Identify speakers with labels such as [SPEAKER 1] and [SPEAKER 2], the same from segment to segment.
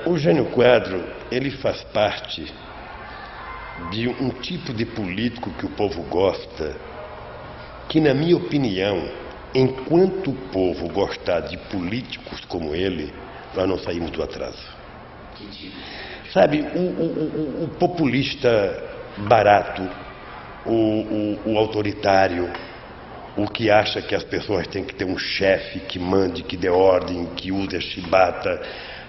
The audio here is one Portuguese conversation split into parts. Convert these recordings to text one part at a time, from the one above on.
[SPEAKER 1] O Jânio Quadro, ele faz parte de um tipo de político que o povo gosta, que, na minha opinião, enquanto o povo gostar de políticos como ele, nós não saímos do atraso. Sabe, o populista barato, o autoritário, o que acha que as pessoas têm que ter um chefe que mande, que dê ordem, que use a chibata,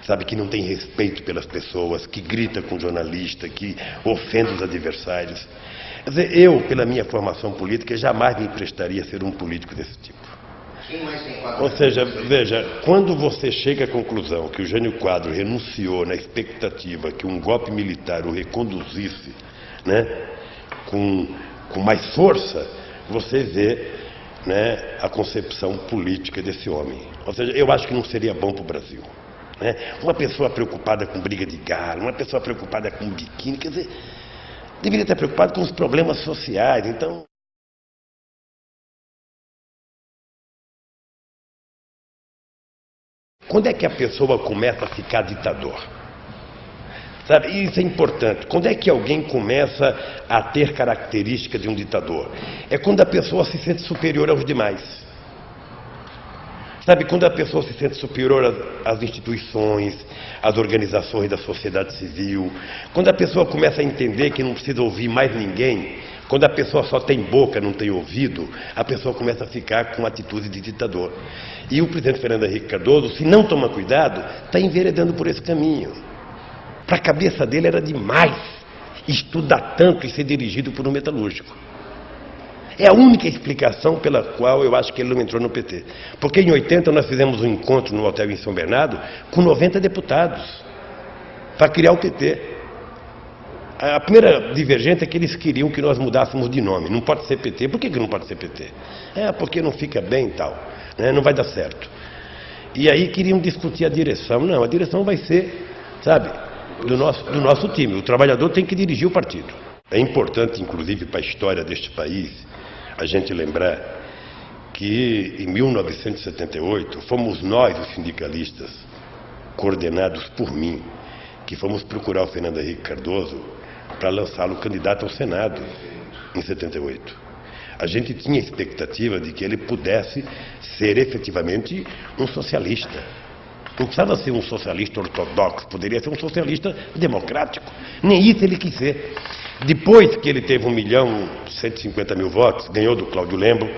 [SPEAKER 1] sabe, que não tem respeito pelas pessoas, que grita com jornalista, que ofende os adversários. Quer dizer, eu, pela minha formação política, jamais me emprestaria a ser um político desse tipo. Ou seja, veja, quando você chega à conclusão que o Jânio Quadro renunciou na expectativa que um golpe militar o reconduzisse, né, com mais força, você vê, né, a concepção política desse homem. Ou seja, eu acho que não seria bom para o Brasil. Né? Uma pessoa preocupada com briga de galo, uma pessoa preocupada com biquíni, quer dizer, deveria estar preocupado com os problemas sociais. Então, quando é que a pessoa começa a ficar ditador? Sabe, isso é importante. Quando é que alguém começa a ter características de um ditador? É quando a pessoa se sente superior aos demais. Sabe, quando a pessoa se sente superior às instituições, às organizações da sociedade civil, quando a pessoa começa a entender que não precisa ouvir mais ninguém, quando a pessoa só tem boca, não tem ouvido, a pessoa começa a ficar com atitude de ditador. E o presidente Fernando Henrique Cardoso, se não toma cuidado, está enveredando por esse caminho. Para a cabeça dele era demais estudar tanto e ser dirigido por um metalúrgico. É a única explicação pela qual eu acho que ele não entrou no PT. Porque em 80 nós fizemos um encontro no hotel em São Bernardo com 90 deputados para criar o PT. A primeira divergência é que eles queriam que nós mudássemos de nome. Não pode ser PT. Por que não pode ser PT? Porque não fica bem e tal, né? Não vai dar certo. E aí queriam discutir a direção. Não, a direção vai ser, sabe, do nosso time. O trabalhador tem que dirigir o partido. É importante, inclusive, para a história deste país, a gente lembrar que em 1978 fomos nós, os sindicalistas, coordenados por mim, que fomos procurar o Fernando Henrique Cardoso para lançá-lo candidato ao Senado em 78. A gente tinha a expectativa de que ele pudesse ser efetivamente um socialista. Não precisava ser um socialista ortodoxo, poderia ser um socialista democrático. Nem isso ele quis ser. Depois que ele teve 1.150.000 votos, ganhou do Cláudio Lembro,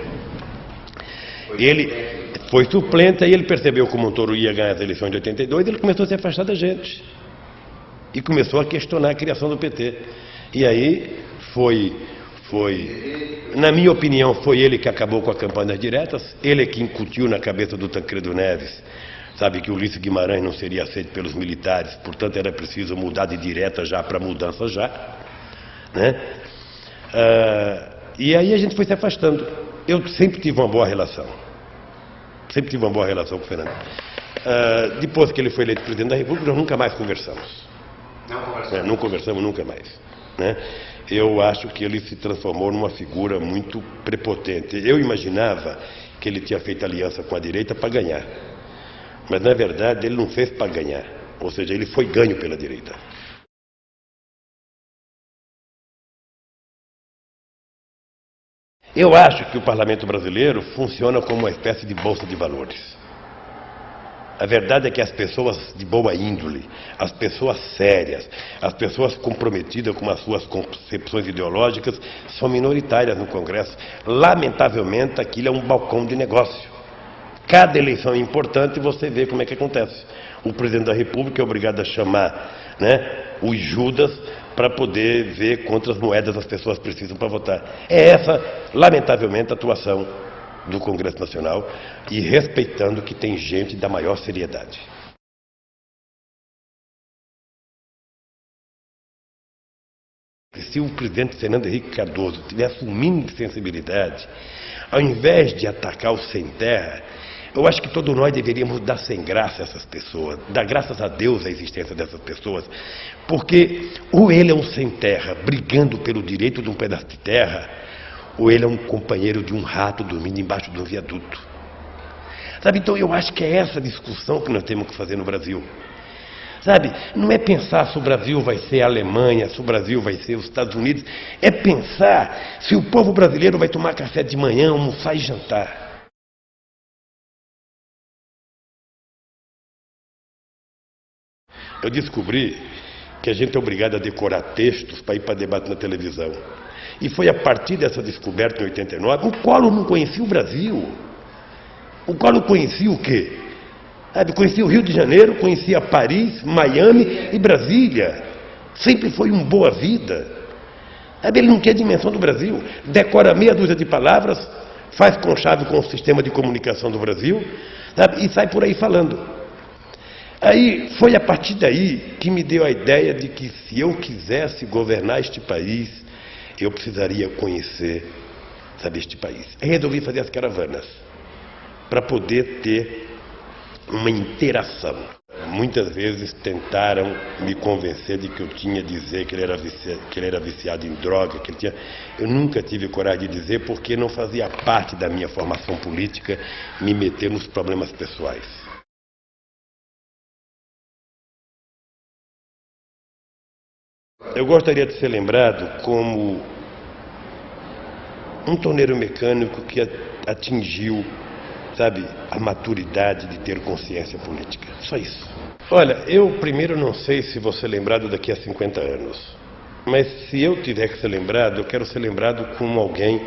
[SPEAKER 1] ele foi suplente, aí ele percebeu que o Montoro ia ganhar as eleições de 82, ele começou a se afastar da gente. E começou a questionar a criação do PT. E aí na minha opinião, foi ele que acabou com as campanhas diretas, ele que incutiu na cabeça do Tancredo Neves, sabe, que o Ulisses Guimarães não seria aceito pelos militares, portanto era preciso mudar de direta já para mudança já, né? E aí a gente foi se afastando. Eu sempre tive uma boa relação. Sempre tive uma boa relação com o Fernando. Depois que ele foi eleito presidente da República, nós nunca mais conversamos. Não conversamos nunca mais, né? Eu acho que ele se transformou numa figura muito prepotente. Eu imaginava que ele tinha feito aliança com a direita para ganhar. Mas, na verdade, ele não fez para ganhar. Ou seja, ele foi ganho pela direita. Eu acho que o parlamento brasileiro funciona como uma espécie de bolsa de valores. A verdade é que as pessoas de boa índole, as pessoas sérias, as pessoas comprometidas com as suas concepções ideológicas são minoritárias no Congresso. Lamentavelmente, aquilo é um balcão de negócio. Cada eleição é importante e você vê como é que acontece. O presidente da República é obrigado a chamar, né, os Judas para poder ver quantas moedas as pessoas precisam para votar. É essa, lamentavelmente, a atuação do Congresso Nacional, e respeitando que tem gente da maior seriedade. Se o presidente Fernando Henrique Cardoso tivesse um mínimo de sensibilidade, ao invés de atacar o sem terra, eu acho que todos nós deveríamos dar sem graça a essas pessoas, dar graças a Deus a existência dessas pessoas, porque ou ele é um sem terra brigando pelo direito de um pedaço de terra, ou ele é um companheiro de um rato dormindo embaixo de um viaduto. Sabe, então eu acho que é essa discussão que nós temos que fazer no Brasil. Sabe, não é pensar se o Brasil vai ser a Alemanha, se o Brasil vai ser os Estados Unidos, é pensar se o povo brasileiro vai tomar café de manhã, almoçar e jantar. Eu descobri que a gente é obrigado a decorar textos para ir para debate na televisão. E foi a partir dessa descoberta em 89, o Collor não conhecia o Brasil. O Collor conhecia o quê? Conhecia o Rio de Janeiro, conhecia Paris, Miami e Brasília. Sempre foi um boa vida. Ele não tinha dimensão do Brasil. Decora meia dúzia de palavras, faz conchave com o sistema de comunicação do Brasil, e sai por aí falando. Aí foi a partir daí que me deu a ideia de que se eu quisesse governar este país, eu precisaria conhecer, este país. Aí resolvi fazer as caravanas, para poder ter uma interação. Muitas vezes tentaram me convencer de que eu tinha de dizer que ele era viciado em droga, que ele tinha... Eu nunca tive coragem de dizer porque não fazia parte da minha formação política me meter nos problemas pessoais. Eu gostaria de ser lembrado como um torneiro mecânico que atingiu, a maturidade de ter consciência política. Só isso. Olha, eu primeiro não sei se vou ser lembrado daqui a 50 anos. Mas se eu tiver que ser lembrado, eu quero ser lembrado como alguém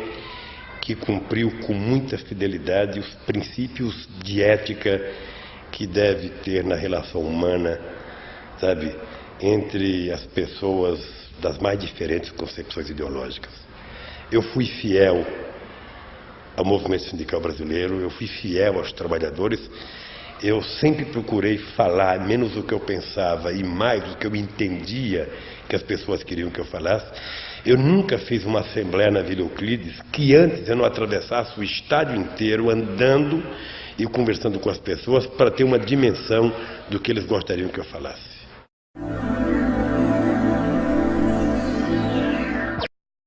[SPEAKER 1] que cumpriu com muita fidelidade os princípios de ética que deve ter na relação humana, entre as pessoas das mais diferentes concepções ideológicas. Eu fui fiel ao movimento sindical brasileiro, eu fui fiel aos trabalhadores, eu sempre procurei falar menos o que eu pensava e mais o que eu entendia que as pessoas queriam que eu falasse. Eu nunca fiz uma assembleia na Vila Euclides que antes eu não atravessasse o estádio inteiro andando e conversando com as pessoas para ter uma dimensão do que eles gostariam que eu falasse.